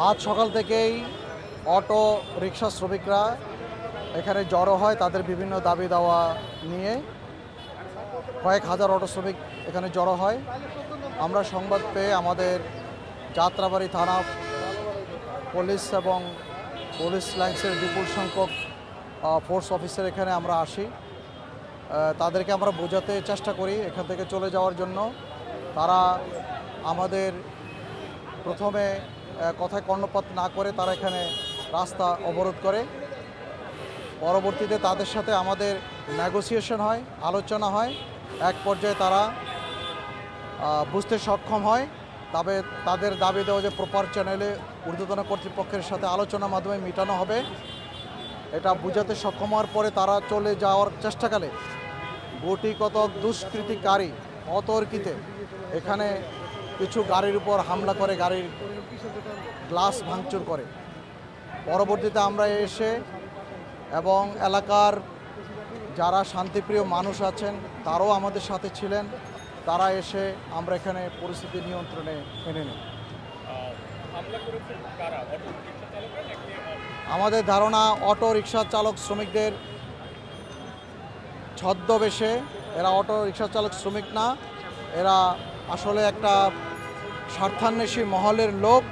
আজ সকাল থেকেই অটো রিক্সা শ্রমিকরা এখানে জড়ো হয় তাদের বিভিন্ন দাবি দাওয়া নিয়ে। কয়েক হাজার অটো শ্রমিক এখানে জড়ো হয়। আমরা সংবাদ পেয়ে আমাদের যাত্রাবাড়ি থানা পুলিশ এবং পুলিশ লাইন্সের বিপুল সংখ্যক ফোর্স অফিসার এখানে আমরা আসি। তাদেরকে আমরা বোঝাতে চেষ্টা করি এখান থেকে চলে যাওয়ার জন্য। তারা আমাদের প্রথমে কথায় কর্ণপাত না করে তারা এখানে রাস্তা অবরোধ করে। পরবর্তীতে তাদের সাথে আমাদের নেগোসিয়েশন হয়, আলোচনা হয়। এক পর্যায়ে তারা বুঝতে সক্ষম হয়, তবে তাদের দাবি দেওয়া যে প্রপার চ্যানেলে ঊর্ধ্বতন কর্তৃপক্ষের সাথে আলোচনার মাধ্যমে মেটানো হবে, এটা বুঝাতে সক্ষম হওয়ার পরে তারা চলে যাওয়ার চেষ্টাকালে গুটি কতক দুষ্কৃতিকারী অতর্কিতে এখানে কিছু গাড়ির উপর হামলা করে, গাড়ির গ্লাস ভাঙচুর করে। পরবর্তীতে আমরা এসে এবং এলাকার যারা শান্তিপ্রিয় মানুষ আছেন তারাও আমাদের সাথে ছিলেন, তারা এসে আমরা এখানে পরিস্থিতি নিয়ন্ত্রণে এনে নিই। আমাদের ধারণা অটো রিক্সা চালক শ্রমিকদের ছদ্মবেশে, এরা অটো রিক্সা চালক শ্রমিক না, এরা আসলে একটা স্বার্থান্বেষী মহলের লোক।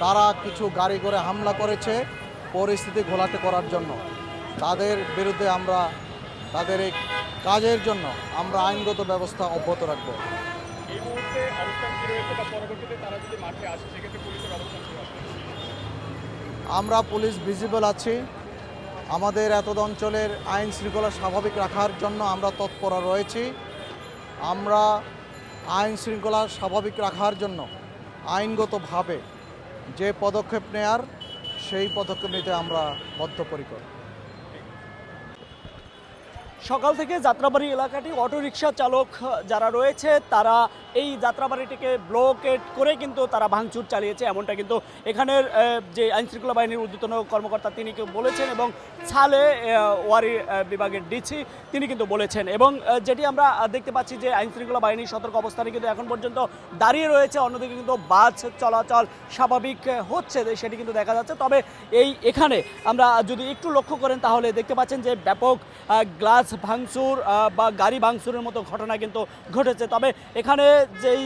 তারা কিছু গাড়ি করে হামলা করেছে পরিস্থিতি ঘোলাটে করার জন্য। তাদের বিরুদ্ধে আমরা তাদের এই কাজের জন্য আমরা আইনগত ব্যবস্থা অব্যাহত রাখব। আমরা পুলিশ ভিজিবল আছি। আমাদের এতদ অঞ্চলের আইন শৃঙ্খলা স্বাভাবিক রাখার জন্য আমরা তৎপর রয়েছি। আমরা আইন শৃঙ্খলা স্বাভাবিক রাখার জন্য আইনগতভাবে যে পদক্ষেপ নেয়ার সেই পদক্ষেপ নিতে আমরা বদ্ধপরিকর। সকাল থেকে যাত্রাবাড়ি এলাকাটি অটোরিকশা চালক যারা রয়েছে তারা এই যাত্রাবাড়িটিকে ব্লকেট করে কিন্তু তারা ভাঙচুর চালিয়েছে, এমনটা কিন্তু এখানের যে আইনশৃঙ্খলা বাহিনীর ঊর্ধ্বতন কর্মকর্তা তিনি বলেছেন এবং ছালে ওয়ারি বিভাগের ডিসি তিনি কিন্তু বলেছেন। এবং যেটি আমরা দেখতে পাচ্ছি যে আইনশৃঙ্খলা বাহিনীর সতর্ক অবস্থানে কিন্তু এখন পর্যন্ত দাঁড়িয়ে রয়েছে, অন্যদিকে কিন্তু বাস চলাচল স্বাভাবিক হচ্ছে সেটি কিন্তু দেখা যাচ্ছে। তবে এখানে আমরা যদি একটু লক্ষ্য করেন তাহলে দেখতে পাচ্ছেন যে ব্যাপক গ্লাস ভাঙচুর বা গাড়ি ভাঙচুরের মতো ঘটনা কিন্তু ঘটেছে। তবে এখানে যেই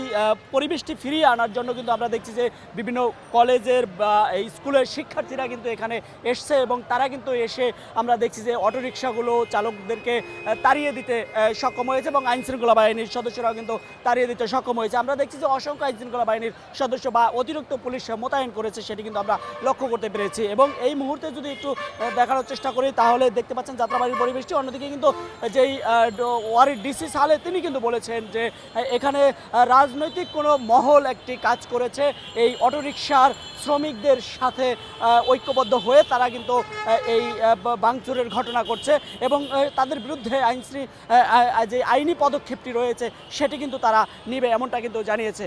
পরিবেশটি ফিরিয়ে আনার জন্য কিন্তু আমরা দেখছি যে বিভিন্ন কলেজের বা এই স্কুলের শিক্ষার্থীরা কিন্তু এখানে এসছে এবং তারা কিন্তু এসে আমরা দেখছি যে অটোরিকশাগুলো চালকদেরকে তাড়িয়ে দিতে সক্ষম হয়েছে এবং আইনশৃঙ্খলা বাহিনীর সদস্যরাও কিন্তু তাড়িয়ে দিতে সক্ষম হয়েছে। আমরা দেখছি যে অসংখ্য আইনশৃঙ্খলা বাহিনীর সদস্য বা অতিরিক্ত পুলিশ মোতায়েন করেছে, সেটি কিন্তু আমরা লক্ষ্য করতে পেরেছি। এবং এই মুহূর্তে যদি একটু দেখানোর চেষ্টা করি তাহলে দেখতে পাচ্ছেন যাত্রাবাড়ির পরিবেশটি। অন্যদিকে কিন্তু যেই ওয়ারি ডিসি সালে তিনি কিন্তু বলেছেন যে এখানে রাজনৈতিক কোনো মহল একটি কাজ করেছে, এই অটোরিকশার শ্রমিকদের সাথে ঐক্যবদ্ধ হয়ে তারা কিন্তু এই ভাঙচুরের ঘটনা করছে এবং তাদের বিরুদ্ধে যে আইনি পদক্ষেপটি রয়েছে সেটি কিন্তু তারা নিবে, এমনটা কিন্তু জানিয়েছে।